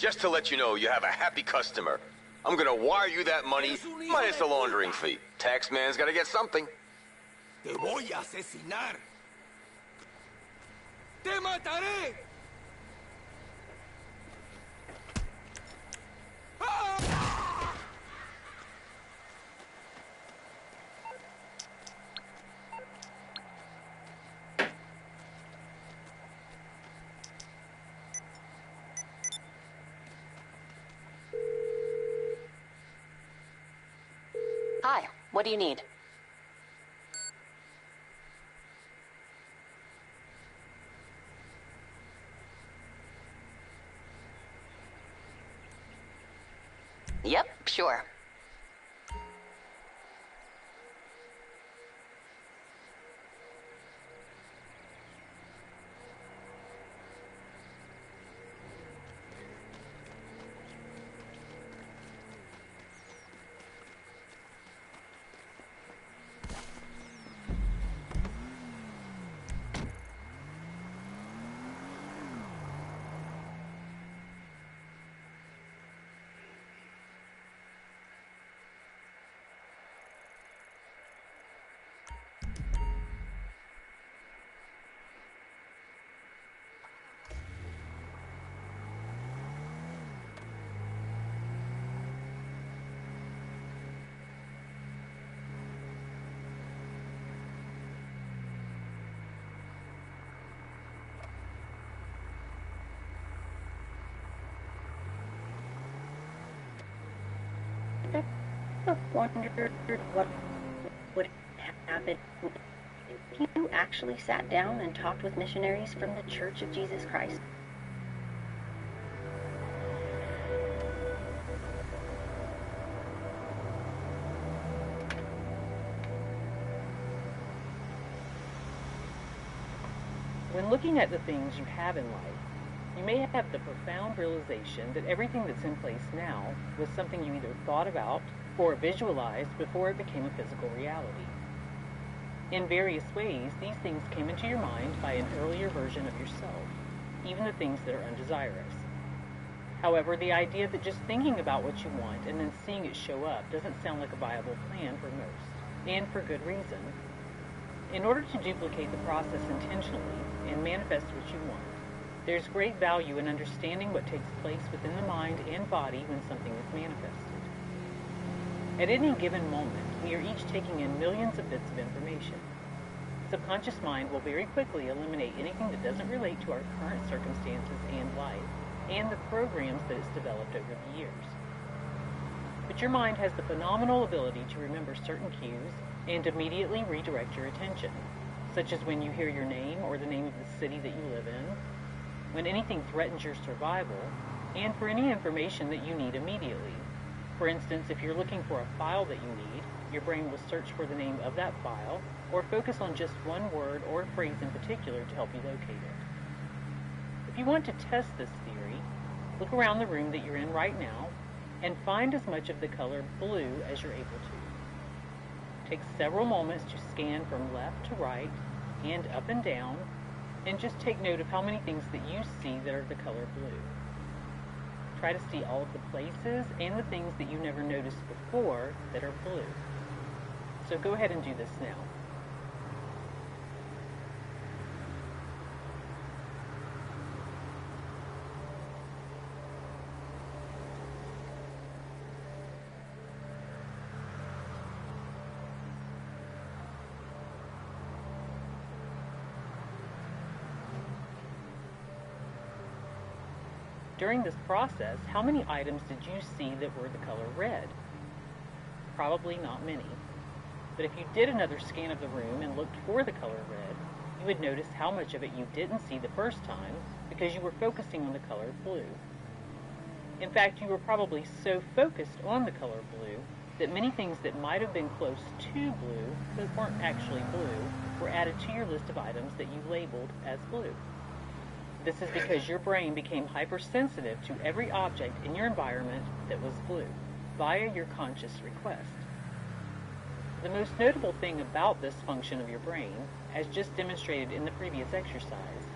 Just to let you know, you have a happy customer. I'm gonna wire you that money, minus the laundering fee. Taxman's gotta get something. Te voy a asesinar. Te mataré. Hi, what do you need? Yep, sure. Wondered what would happen if you actually sat down and talked with missionaries from the Church of Jesus Christ. When looking at the things you have in life, you may have the profound realization that everything that's in place now was something you either thought about or visualized before it became a physical reality. In various ways, these things came into your mind by an earlier version of yourself, even the things that are undesirous. However, the idea that just thinking about what you want and then seeing it show up doesn't sound like a viable plan for most, and for good reason. In order to duplicate the process intentionally and manifest what you want, there's great value in understanding what takes place within the mind and body when something is manifested. At any given moment, we are each taking in millions of bits of information. Subconscious mind will very quickly eliminate anything that doesn't relate to our current circumstances and life, and the programs that it's developed over the years. But your mind has the phenomenal ability to remember certain cues and immediately redirect your attention, such as when you hear your name or the name of the city that you live in, when anything threatens your survival, and for any information that you need immediately. For instance, if you're looking for a file that you need, your brain will search for the name of that file or focus on just one word or phrase in particular to help you locate it. If you want to test this theory, look around the room that you're in right now and find as much of the color blue as you're able to. Take several moments to scan from left to right and up and down, and just take note of how many things that you see that are the color blue. Try to see all of the places and the things that you never noticed before that are blue. So go ahead and do this now. During this process, how many items did you see that were the color red? Probably not many. But if you did another scan of the room and looked for the color red, you would notice how much of it you didn't see the first time because you were focusing on the color blue. In fact, you were probably so focused on the color blue that many things that might have been close to blue but weren't actually blue were added to your list of items that you labeled as blue. This is because your brain became hypersensitive to every object in your environment that was blue, via your conscious request. The most notable thing about this function of your brain, as just demonstrated in the previous exercise,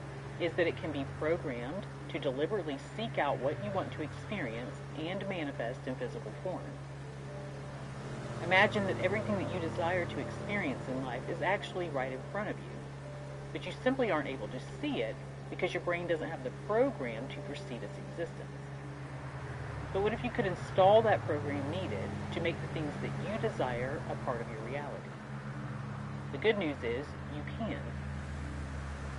is that it can be programmed to deliberately seek out what you want to experience and manifest in physical form. Imagine that everything that you desire to experience in life is actually right in front of you, but you simply aren't able to see it because your brain doesn't have the program to perceive its existence. But what if you could install that program needed to make the things that you desire a part of your reality? The good news is you can.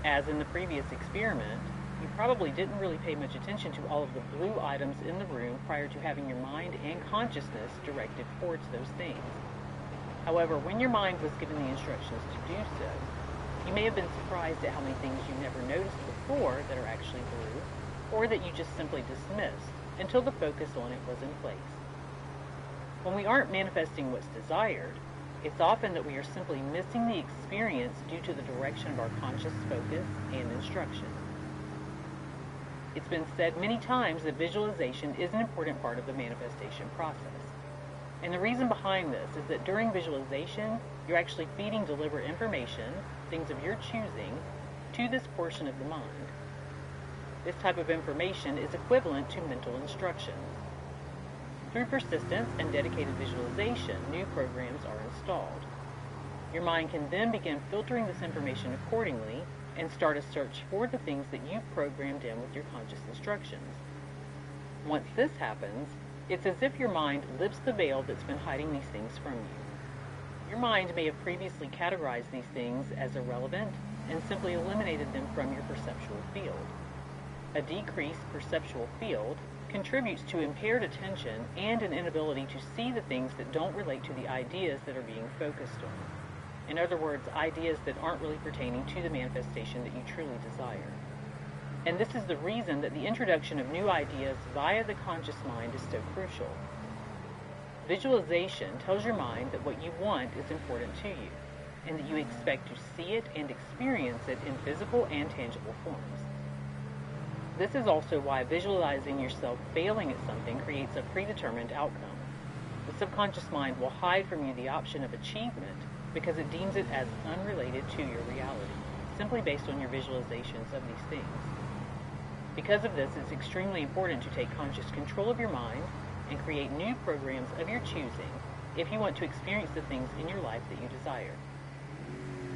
As in the previous experiment, you probably didn't really pay much attention to all of the blue items in the room prior to having your mind and consciousness directed towards those things. However, when your mind was given the instructions to do so, you may have been surprised at how many things you never noticed before that are actually blue, or that you just simply dismissed until the focus on it was in place. When we aren't manifesting what's desired, it's often that we are simply missing the experience due to the direction of our conscious focus and instruction. It's been said many times that visualization is an important part of the manifestation process. And the reason behind this is that during visualization, you're actually feeding deliberate information, things of your choosing, to this portion of the mind. This type of information is equivalent to mental instructions. Through persistence and dedicated visualization, new programs are installed. Your mind can then begin filtering this information accordingly and start a search for the things that you've programmed in with your conscious instructions. Once this happens, it's as if your mind lifts the veil that's been hiding these things from you. Your mind may have previously categorized these things as irrelevant and simply eliminated them from your perceptual field. A decreased perceptual field contributes to impaired attention and an inability to see the things that don't relate to the ideas that are being focused on. In other words, ideas that aren't really pertaining to the manifestation that you truly desire. And this is the reason that the introduction of new ideas via the conscious mind is so crucial. Visualization tells your mind that what you want is important to you, and that you expect to see it and experience it in physical and tangible forms. This is also why visualizing yourself failing at something creates a predetermined outcome. The subconscious mind will hide from you the option of achievement because it deems it as unrelated to your reality, simply based on your visualizations of these things. Because of this, it's extremely important to take conscious control of your mind and create new programs of your choosing if you want to experience the things in your life that you desire.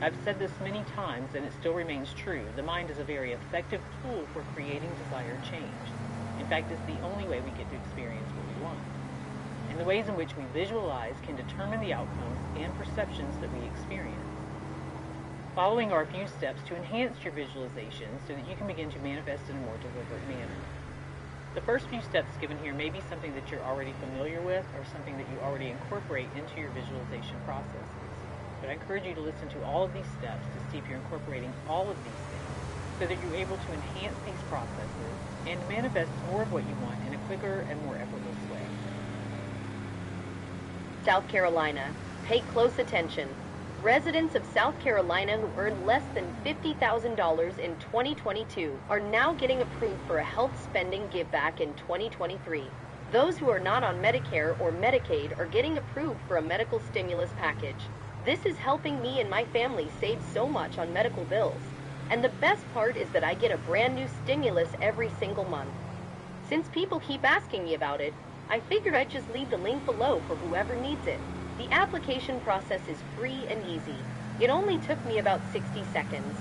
I've said this many times, and it still remains true. The mind is a very effective tool for creating desired change. In fact, it's the only way we get to experience what we want. And the ways in which we visualize can determine the outcomes and perceptions that we experience. Following are a few steps to enhance your visualization so that you can begin to manifest in a more deliberate manner. The first few steps given here may be something that you're already familiar with or something that you already incorporate into your visualization processes. But I encourage you to listen to all of these steps to see if you're incorporating all of these things so that you're able to enhance these processes and manifest more of what you want in a quicker and more effortless way. South Carolina. Pay close attention. Residents of South Carolina who earned less than $50,000 in 2022 are now getting approved for a health spending give-back in 2023. Those who are not on Medicare or Medicaid are getting approved for a medical stimulus package. This is helping me and my family save so much on medical bills. And the best part is that I get a brand new stimulus every single month. Since people keep asking me about it, I figured I'd just leave the link below for whoever needs it. The application process is free and easy. It only took me about 60 seconds.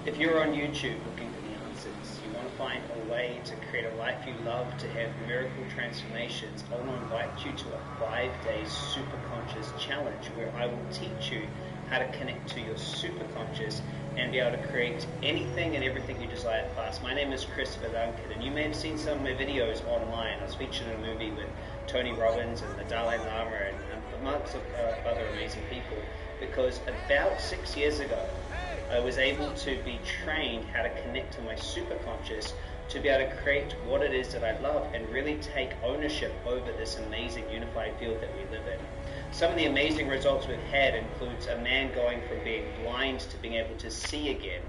If you're on YouTube looking for the answers, you want to find a way to create a life you love, to have miracle transformations, I want to invite you to a 5-day super conscious challenge where I will teach you how to connect to your super conscious and be able to create anything and everything you desire fast. My name is Christopher Duncan, and you may have seen some of my videos online. I was featured in a movie with Tony Robbins and the Dalai Lama and amongst other amazing people, because about 6 years ago, I was able to be trained how to connect to my superconscious to be able to create what it is that I love and really take ownership over this amazing unified field that we live in. Some of the amazing results we've had includes a man going from being blind to being able to see again,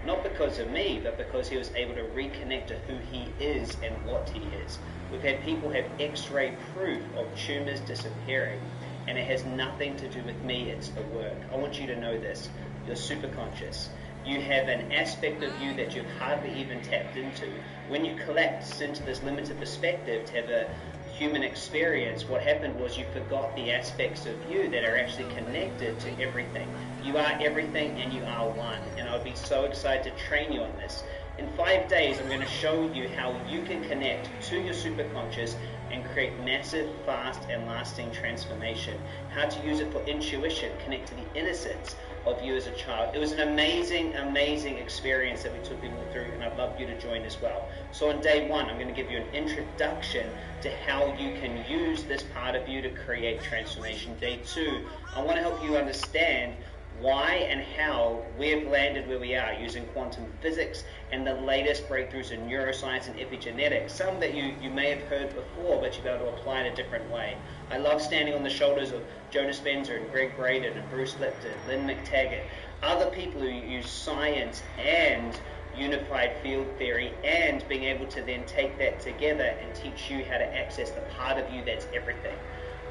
not because of me, but because he was able to reconnect to who he is and what he is. We've had people have x-ray proof of tumors disappearing, and it has nothing to do with me, it's the work. I want you to know this. You're super conscious. You have an aspect of you that you've hardly even tapped into. When you collapsed into this limited perspective to have a human experience, what happened was you forgot the aspects of you that are actually connected to everything. You are everything and you are one. And I would be so excited to train you on this. In 5 days, I'm going to show you how you can connect to your superconscious and create massive, fast, and lasting transformation. How to use it for intuition, connect to the innocence of you as a child. It was an amazing, amazing experience that we took people through, and I'd love you to join as well. So on day 1, I'm going to give you an introduction to how you can use this part of you to create transformation. Day 2, I want to help you understand why and how we've landed where we are using quantum physics and the latest breakthroughs in neuroscience and epigenetics, some that you may have heard before, but you've got to apply in a different way. I love standing on the shoulders of Jonas Spencer and Greg Braden and Bruce Lipton, Lynn McTaggart, other people who use science and unified field theory, and being able to then take that together and teach you how to access the part of you that's everything.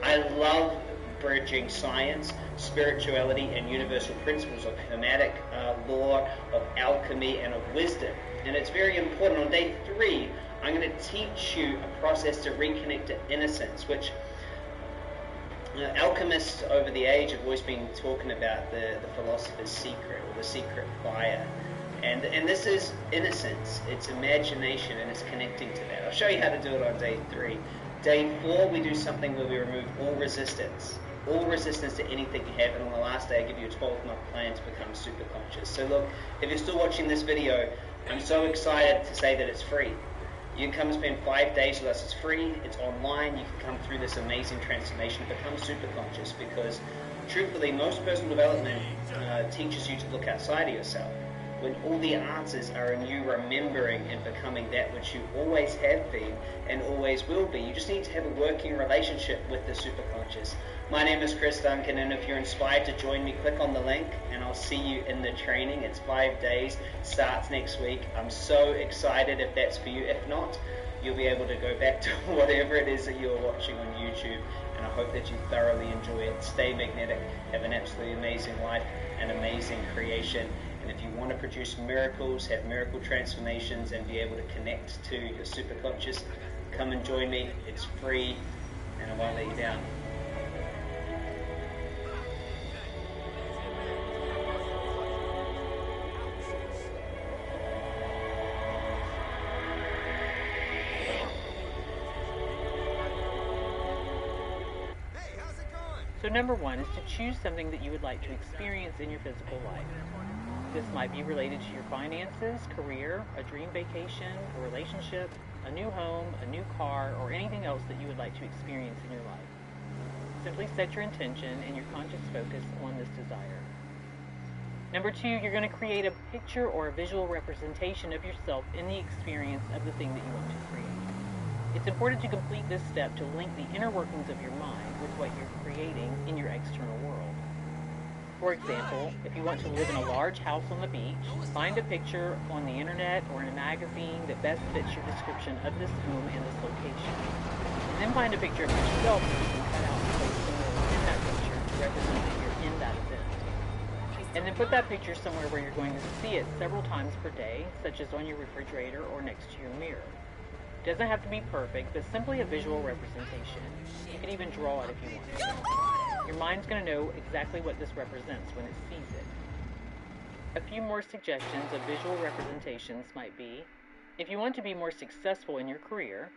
I love bridging science, spirituality, and universal principles of hermetic law, of alchemy, and of wisdom. And it's very important. On day 3, I'm going to teach you a process to reconnect to innocence, which alchemists over the age have always been talking about the philosopher's secret, or the secret fire. And this is innocence, it's imagination, and it's connecting to that. I'll show you how to do it on day 3. Day 4, we do something where we remove all resistance to anything you have, and on the last day I give you a 12-month plan to become super conscious. So look, if you're still watching this video, I'm so excited to say that it's free. You can come and spend 5 days with us. It's free, it's online, you can come through this amazing transformation, become super conscious, because truthfully most personal development teaches you to look outside of yourself, when all the answers are in you remembering and becoming that which you always have been and always will be. You just need to have a working relationship with the superconscious. My name is Chris Duncan, and if you're inspired to join me, click on the link and I'll see you in the training. It's 5 days, starts next week. I'm so excited if that's for you. If not, you'll be able to go back to whatever it is that you're watching on YouTube, and I hope that you thoroughly enjoy it. Stay magnetic, have an absolutely amazing life, an amazing creation. And if you want to produce miracles, have miracle transformations, and be able to connect to your superconscious, come and join me. It's free, and I won't let you down. So number 1 is to choose something that you would like to experience in your physical life. This might be related to your finances, career, a dream vacation, a relationship, a new home, a new car, or anything else that you would like to experience in your life. Simply set your intention and your conscious focus on this desire. Number 2, you're going to create a picture or a visual representation of yourself in the experience of the thing that you want to create. It's important to complete this step to link the inner workings of your mind with what you're creating in your external world. For example, if you want to live in a large house on the beach, find a picture on the internet or in a magazine that best fits your description of this home and this location. And then find a picture of yourself that you can cut out and place somewhere in that picture to represent that you're in that event. And then put that picture somewhere where you're going to see it several times per day, such as on your refrigerator or next to your mirror. It doesn't have to be perfect, but simply a visual representation. You can even draw it if you want to. Your mind's going to know exactly what this represents when it sees it. A few more suggestions of visual representations might be, if you want to be more successful in your career,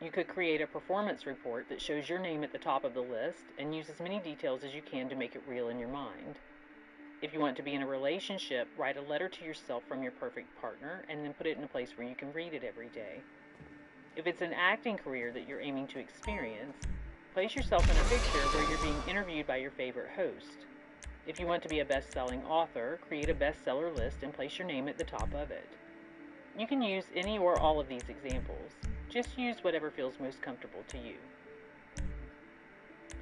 you could create a performance report that shows your name at the top of the list and use as many details as you can to make it real in your mind. If you want to be in a relationship, write a letter to yourself from your perfect partner and then put it in a place where you can read it every day. If it's an acting career that you're aiming to experience, place yourself in a picture where you're being interviewed by your favorite host. If you want to be a best-selling author, create a bestseller list and place your name at the top of it. You can use any or all of these examples. Just use whatever feels most comfortable to you.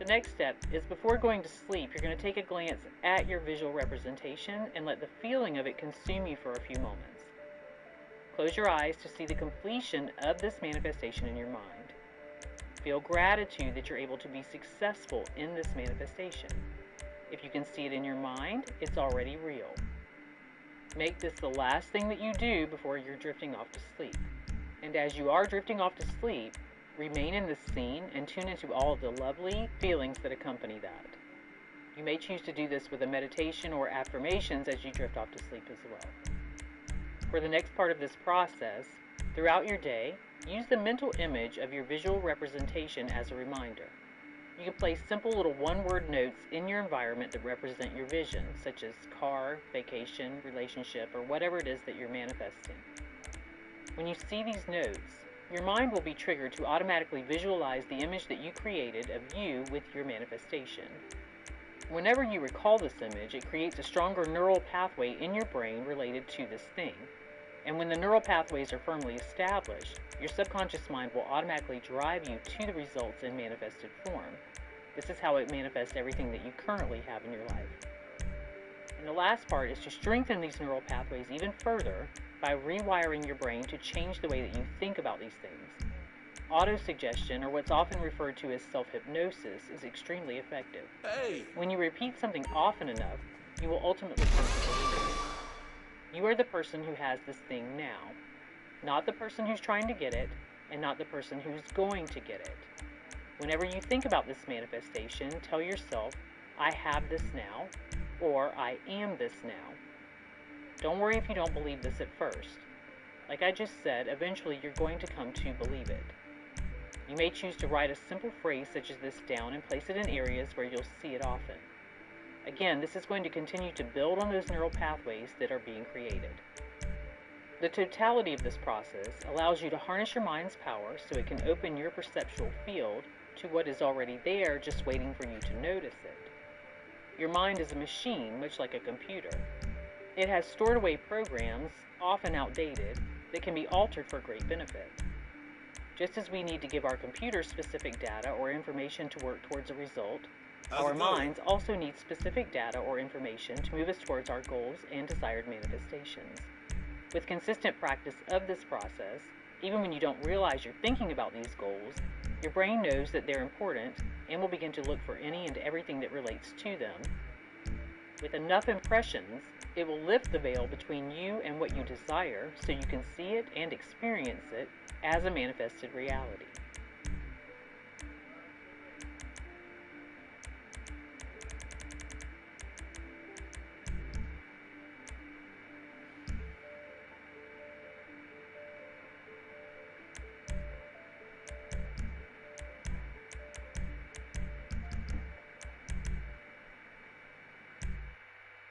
The next step is before going to sleep, you're going to take a glance at your visual representation and let the feeling of it consume you for a few moments. Close your eyes to see the completion of this manifestation in your mind. Feel gratitude that you're able to be successful in this manifestation. If you can see it in your mind, it's already real. Make this the last thing that you do before you're drifting off to sleep. And as you are drifting off to sleep, remain in this scene and tune into all of the lovely feelings that accompany that. You may choose to do this with a meditation or affirmations as you drift off to sleep as well. For the next part of this process, throughout your day, use the mental image of your visual representation as a reminder. You can place simple little one-word notes in your environment that represent your vision, such as car, vacation, relationship, or whatever it is that you're manifesting. When you see these notes, your mind will be triggered to automatically visualize the image that you created of you with your manifestation. Whenever you recall this image, it creates a stronger neural pathway in your brain related to this thing. And when the neural pathways are firmly established, your subconscious mind will automatically drive you to the results in manifested form. This is how it manifests everything that you currently have in your life. And the last part is to strengthen these neural pathways even further by rewiring your brain to change the way that you think about these things. Autosuggestion, or what's often referred to as self-hypnosis, is extremely effective. Hey! When you repeat something often enough, you will ultimately come to believe it. You are the person who has this thing now, not the person who's trying to get it, and not the person who's going to get it. Whenever you think about this manifestation, tell yourself, I have this now, or I am this now. Don't worry if you don't believe this at first. Like I just said, eventually you're going to come to believe it. You may choose to write a simple phrase such as this down and place it in areas where you'll see it often. Again, this is going to continue to build on those neural pathways that are being created. The totality of this process allows you to harness your mind's power so it can open your perceptual field to what is already there, just waiting for you to notice it. Your mind is a machine, much like a computer. It has stored away programs, often outdated, that can be altered for great benefit. Just as we need to give our computer specific data or information to work towards a result, our minds also need specific data or information to move us towards our goals and desired manifestations. With consistent practice of this process, even when you don't realize you're thinking about these goals, your brain knows that they're important and will begin to look for any and everything that relates to them. With enough impressions, it will lift the veil between you and what you desire so you can see it and experience it as a manifested reality.